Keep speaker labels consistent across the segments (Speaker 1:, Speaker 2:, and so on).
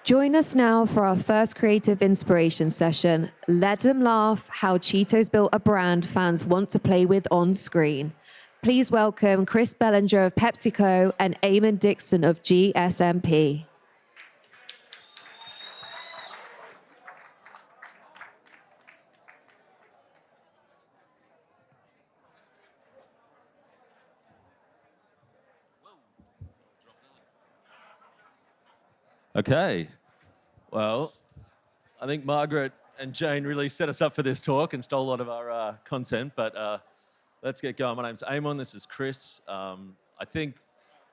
Speaker 1: Join us now for our first creative inspiration session. Let them laugh, how Cheetos built a brand fans want to play with on screen. Please welcome Chris Bellinger of PepsiCo and Eamon Dixon of GSMP.
Speaker 2: Okay. Well, I think Margaret and Jane really set us up for this talk and stole a lot of our content, but let's get going. My name's Eamon, this is Chris. I think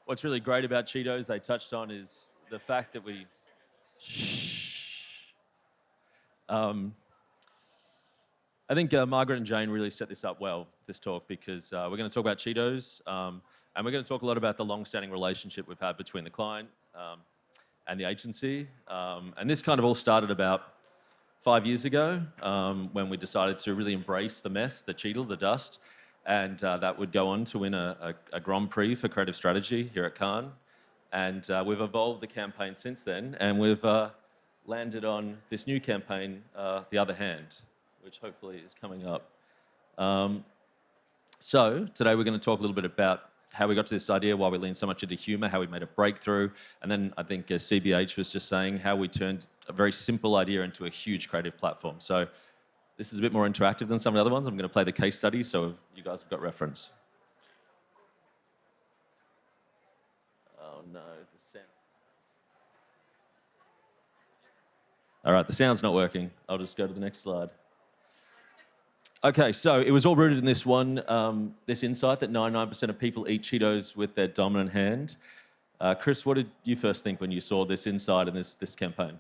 Speaker 2: what's really great about Cheetos, they touched on, is the fact that we... I think Margaret and Jane really set this up well, this talk, because we're going to talk about Cheetos, and we're going to talk a lot about the long-standing relationship we've had between the client and the agency. And this kind of all started about 5 years ago when we decided to really embrace the mess, the Cheetle, the dust, and that would go on to win a Grand Prix for creative strategy here at Cannes. And we've evolved the campaign since then, and we've landed on this new campaign, The Other Hand, which hopefully is coming up. So today we're going to talk a little bit about how we got to this idea, why we leaned so much into humor, how we made a breakthrough, and then I think as CBH was just saying, how we turned a very simple idea into a huge creative platform. So this is a bit more interactive than some of the other ones. I'm going to play the case study, so you guys have got reference. Oh no, the sound. All right, the sound's not working. I'll just go to the next slide. Okay, so it was all rooted in this this insight that 99% of people eat Cheetos with their dominant hand. Chris, what did you first think when you saw this insight in this campaign?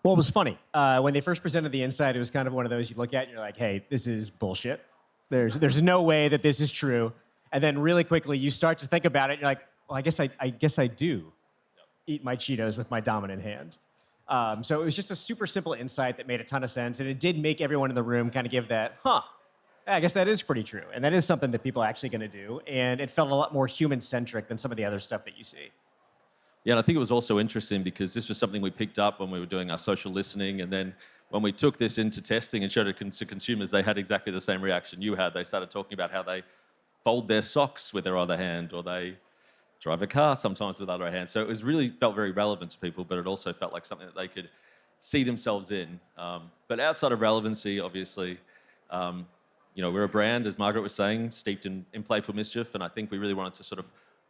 Speaker 3: Well, it was funny. When they first presented the insight, it was kind of one of those you look at and you're like, hey, this is bullshit. There's no way that this is true. And then really quickly, you start to think about it and you're like, well, I guess I do eat my Cheetos with my dominant hand. So it was just a super simple insight that made a ton of sense, and it did make everyone in the room kind of give that, yeah, I guess that is pretty true, and that is something that people are actually going to do, and it felt a lot more human-centric than some of the other stuff that you see.
Speaker 2: Yeah, and I think it was also interesting because this was something we picked up when we were doing our social listening, and then when we took this into testing and showed it to consumers, they had exactly the same reaction you had. They started talking about how they fold their socks with their other hand, or they drive a car sometimes with other hands. So it was really felt very relevant to people, but it also felt like something that they could see themselves in. But outside of relevancy, obviously, we're a brand, as Margaret was saying, steeped in playful mischief, and I think we really wanted to sort of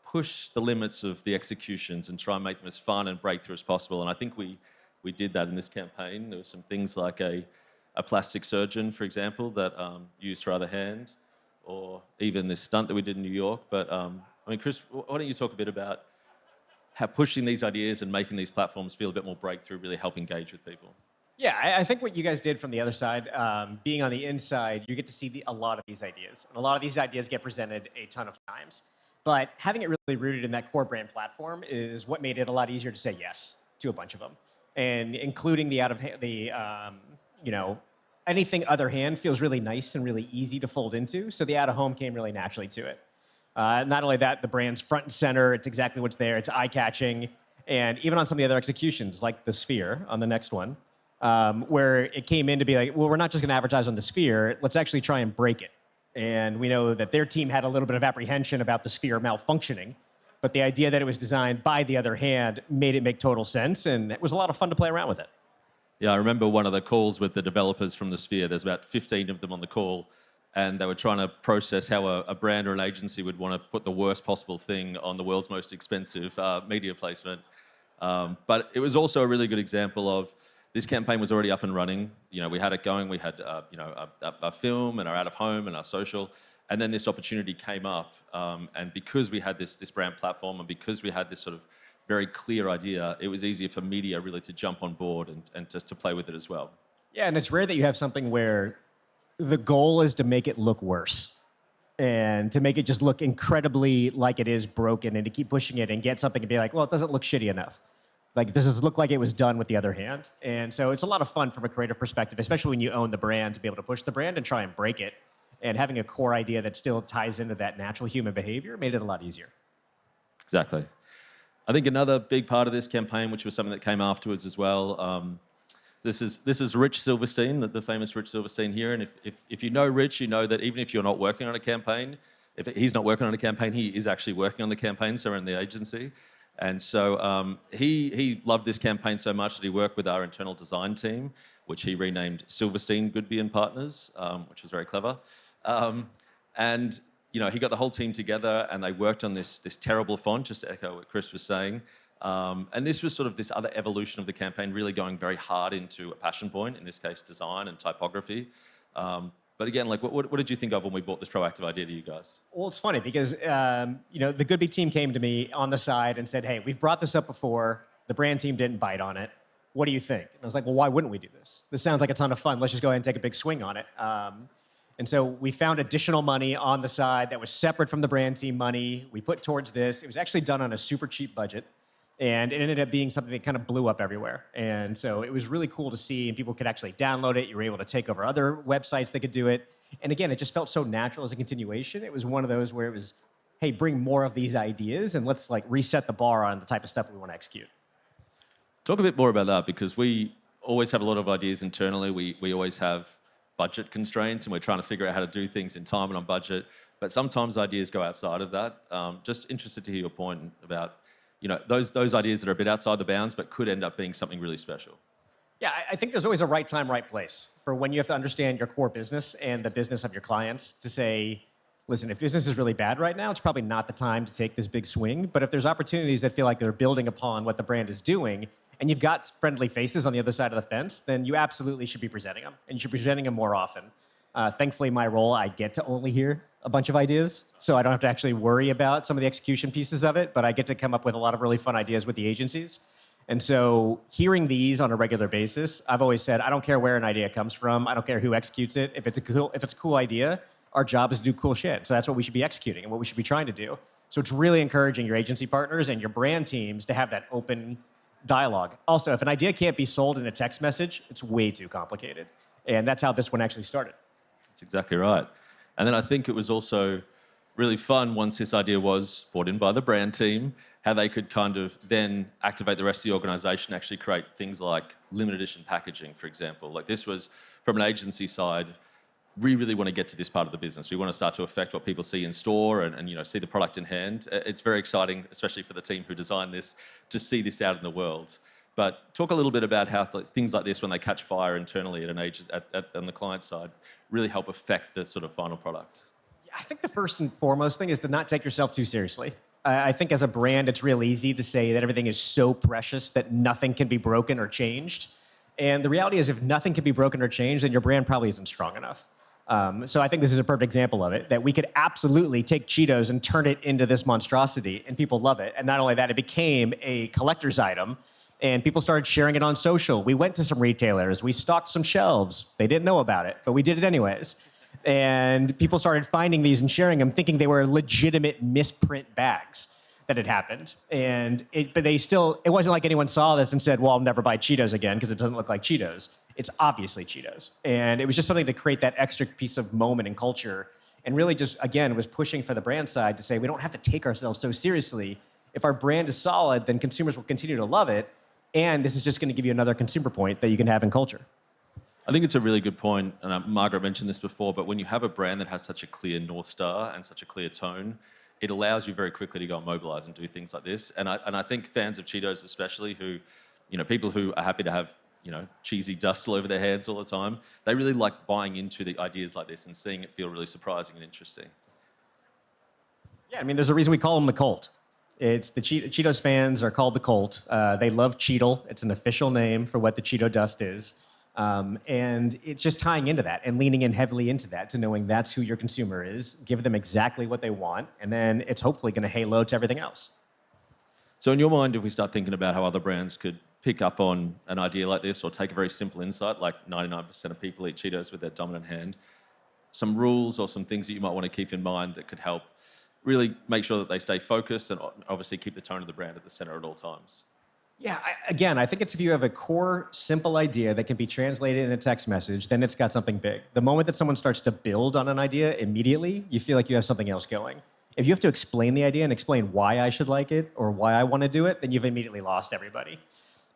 Speaker 2: push the limits of the executions and try and make them as fun and breakthrough as possible. And I think we did that in this campaign. There were some things like a plastic surgeon, for example, that used her other hand, or even this stunt that we did in New York. But Chris, why don't you talk a bit about how pushing these ideas and making these platforms feel a bit more breakthrough really help engage with people?
Speaker 3: Yeah, I think what you guys did from the other side, being on the inside, you get to see a lot of these ideas. And a lot of these ideas get presented a ton of times. But having it really rooted in that core brand platform is what made it a lot easier to say yes to a bunch of them. And including anything other hand feels really nice and really easy to fold into. So the out of home came really naturally to it. Not only that, the brand's front and center, it's exactly what's there, it's eye-catching. And even on some of the other executions, like the Sphere on the next one, where it came in to be like, well, we're not just going to advertise on the Sphere, let's actually try and break it. And we know that their team had a little bit of apprehension about the Sphere malfunctioning, but the idea that it was designed by the other hand made it make total sense, and it was a lot of fun to play around with it.
Speaker 2: Yeah, I remember one of the calls with the developers from the Sphere. There's about 15 of them on the call, and they were trying to process how a brand or an agency would want to put the worst possible thing on the world's most expensive media placement. But it was also a really good example of this campaign was already up and running. We had it going. We had a film and our out of home and our social, and then this opportunity came up. And because we had this brand platform and because we had this sort of very clear idea, it was easier for media really to jump on board and just to play with it as well.
Speaker 3: Yeah, and it's rare that you have something where the goal is to make it look worse and to make it just look incredibly like it is broken and to keep pushing it and get something and be like, well, it doesn't look shitty enough. Like, does it look like it was done with the other hand? And so it's a lot of fun from a creative perspective, especially when you own the brand, to be able to push the brand and try and break it. And having a core idea that still ties into that natural human behavior made it a lot easier.
Speaker 2: Exactly. I think another big part of this campaign, which was something that came afterwards as well, this is Rich Silverstein, the famous Rich Silverstein here. And if you know Rich, you know that even if you're not working on a campaign, if he's not working on a campaign, he is actually working on the campaign, so we're in the agency. And so he loved this campaign so much that he worked with our internal design team, which he renamed Silverstein Goodby and Partners, which was very clever. And he got the whole team together and they worked on this terrible font, just to echo what Chris was saying. And this was sort of this other evolution of the campaign, really going very hard into a passion point, in this case, design and typography. But again, what did you think of when we brought this proactive idea to you guys?
Speaker 3: Well, it's funny because the Goodby team came to me on the side and said, "Hey, we've brought this up before. The brand team didn't bite on it. What do you think?" And I was like, "Well, why wouldn't we do this? This sounds like a ton of fun. Let's just go ahead and take a big swing on it." And so we found additional money on the side that was separate from the brand team money. We put towards this. It was actually done on a super cheap budget. And it ended up being something that kind of blew up everywhere. And so it was really cool to see, and people could actually download it. You were able to take over other websites that could do it. And again, it just felt so natural as a continuation. It was one of those where it was, hey, bring more of these ideas and let's reset the bar on the type of stuff we want to execute.
Speaker 2: Talk a bit more about that, because we always have a lot of ideas internally. We always have budget constraints and we're trying to figure out how to do things in time and on budget. But sometimes ideas go outside of that. Just interested to hear your point about those ideas that are a bit outside the bounds but could end up being something really special.
Speaker 3: Yeah, I think there's always a right time, right place for when you have to understand your core business and the business of your clients to say, listen, if business is really bad right now, it's probably not the time to take this big swing. But if there's opportunities that feel like they're building upon what the brand is doing, and you've got friendly faces on the other side of the fence, then you absolutely should be presenting them, and you should be presenting them more often. Thankfully, my role, I get to only hear a bunch of ideas, so I don't have to actually worry about some of the execution pieces of it, but I get to come up with a lot of really fun ideas with the agencies. And so hearing these on a regular basis, I've always said, I don't care where an idea comes from. I don't care who executes it. If it's a cool idea, our job is to do cool shit. So that's what we should be executing and what we should be trying to do. So it's really encouraging your agency partners and your brand teams to have that open dialogue. Also, if an idea can't be sold in a text message, it's way too complicated. And that's how this one actually started.
Speaker 2: That's exactly right. And then I think it was also really fun once this idea was brought in by the brand team, how they could kind of then activate the rest of the organization, actually create things like limited edition packaging, for example. Like this was, from an agency side, we really want to get to this part of the business. We want to start to affect what people see in store and see the product in hand. It's very exciting, especially for the team who designed this, to see this out in the world. But talk a little bit about how things like this, when they catch fire internally at an on the client side, really help affect the sort of final product.
Speaker 3: Yeah, I think the first and foremost thing is to not take yourself too seriously. I think as a brand, it's real easy to say that everything is so precious that nothing can be broken or changed. And the reality is, if nothing can be broken or changed, then your brand probably isn't strong enough. So I think this is a perfect example of it, that we could absolutely take Cheetos and turn it into this monstrosity, and people love it. And not only that, it became a collector's item, and people started sharing it on social. We went to some retailers. We stocked some shelves. They didn't know about it, but we did it anyways. And people started finding these and sharing them, thinking they were legitimate misprint bags that had happened. But it wasn't like anyone saw this and said, well, I'll never buy Cheetos again because it doesn't look like Cheetos. It's obviously Cheetos. And it was just something to create that extra piece of moment and culture. And really just, again, was pushing for the brand side to say, we don't have to take ourselves so seriously. If our brand is solid, then consumers will continue to love it. And this is just going to give you another consumer point that you can have in culture.
Speaker 2: I think it's a really good point, and Margaret mentioned this before, but when you have a brand that has such a clear North Star and such a clear tone, it allows you very quickly to go and mobilize and do things like this. And I think fans of Cheetos especially, who, people who are happy to have, cheesy dust all over their hands all the time, they really like buying into the ideas like this and seeing it feel really surprising and interesting.
Speaker 3: Yeah, there's a reason we call them the cult. It's the Cheetos fans are called the cult. They love Cheetle. It's an official name for what the Cheeto dust is. And it's just tying into that and leaning in heavily into that to knowing that's who your consumer is, give them exactly what they want, and then it's hopefully going to halo to everything else.
Speaker 2: So in your mind, if we start thinking about how other brands could pick up on an idea like this or take a very simple insight, like 99% of people eat Cheetos with their dominant hand, some rules or some things that you might want to keep in mind that could help really make sure that they stay focused and obviously keep the tone of the brand at the center at all times?
Speaker 3: Yeah, I think it's if you have a core, simple idea that can be translated in a text message, then it's got something big. The moment that someone starts to build on an idea immediately, you feel like you have something else going. If you have to explain the idea and explain why I should like it or why I want to do it, then you've immediately lost everybody.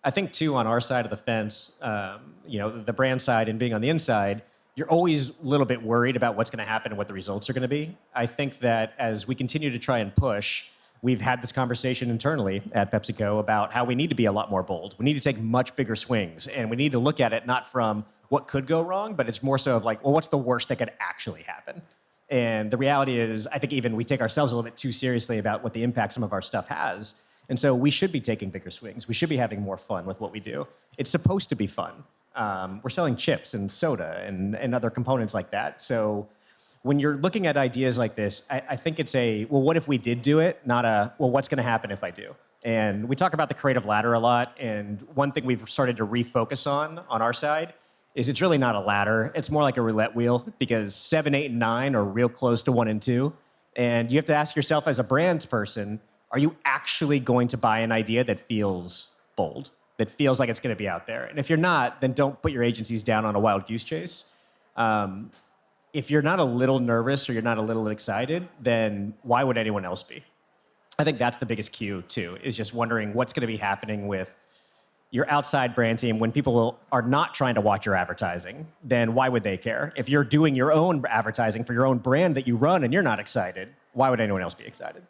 Speaker 3: I think too, on our side of the fence, the brand side and being on the inside, you're always a little bit worried about what's going to happen and what the results are going to be. I think that as we continue to try and push, we've had this conversation internally at PepsiCo about how we need to be a lot more bold. We need to take much bigger swings, and we need to look at it not from what could go wrong, but it's more so of like, well, what's the worst that could actually happen? And the reality is, I think even we take ourselves a little bit too seriously about what the impact some of our stuff has. And so we should be taking bigger swings. We should be having more fun with what we do. It's supposed to be fun. We're selling chips and soda and other components like that. So when you're looking at ideas like this, I think it's well, what if we did do it? Not well, what's going to happen if I do? And we talk about the creative ladder a lot. And one thing we've started to refocus on our side is it's really not a ladder. It's more like a roulette wheel, because 7, 8, and 9 are real close to 1 and 2. And you have to ask yourself as a brands person, are you actually going to buy an idea that feels bold, that feels like it's going to be out there? And if you're not, then don't put your agencies down on a wild goose chase. If you're not a little nervous or you're not a little excited, then why would anyone else be? I think that's the biggest cue, too, is just wondering what's going to be happening with your outside brand team when people are not trying to watch your advertising. Then why would they care? If you're doing your own advertising for your own brand that you run and you're not excited, why would anyone else be excited?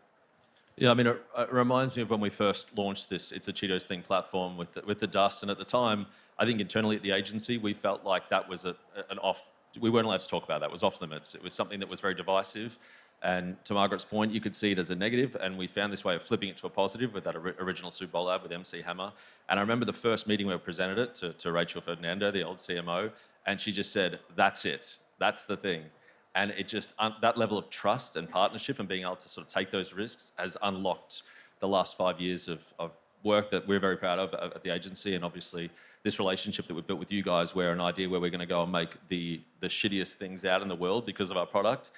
Speaker 2: Yeah, I mean, it reminds me of when we first launched this It's a Cheetos Thing platform with the dust. And at the time, I think internally at the agency, we felt like that was an off. We weren't allowed to talk about that. It was off limits. It was something that was very divisive. And to Margaret's point, you could see it as a negative. And we found this way of flipping it to a positive with that original Super Bowl ad with MC Hammer. And I remember the first meeting where we presented it to Rachel Ferdinando, the old CMO. And she just said, that's it. That's the thing. And it just, that level of trust and partnership and being able to sort of take those risks has unlocked the last 5 years of work that we're very proud of at the agency. And obviously this relationship that we've built with you guys, where an idea where we're going to go and make the shittiest things out in the world because of our product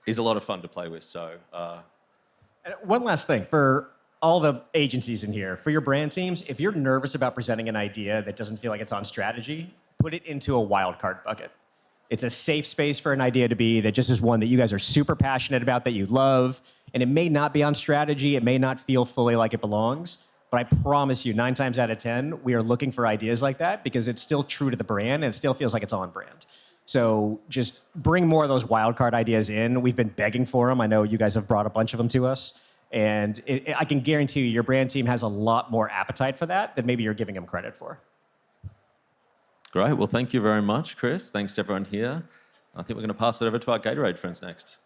Speaker 2: is a lot of fun to play with. So,
Speaker 3: And one last thing for all the agencies in here, for your brand teams, if you're nervous about presenting an idea that doesn't feel like it's on strategy, put it into a wild card bucket. It's a safe space for an idea to be that just is one that you guys are super passionate about, that you love, and it may not be on strategy, it may not feel fully like it belongs, but I promise you 9 times out of 10, we are looking for ideas like that because it's still true to the brand and it still feels like it's on brand. So just bring more of those wild card ideas in. We've been begging for them. I know you guys have brought a bunch of them to us. And I can guarantee you your brand team has a lot more appetite for that than maybe you're giving them credit for.
Speaker 2: great. Well, thank you very much, Chris. Thanks to everyone here. I think we're going to pass it over to our Gatorade friends next.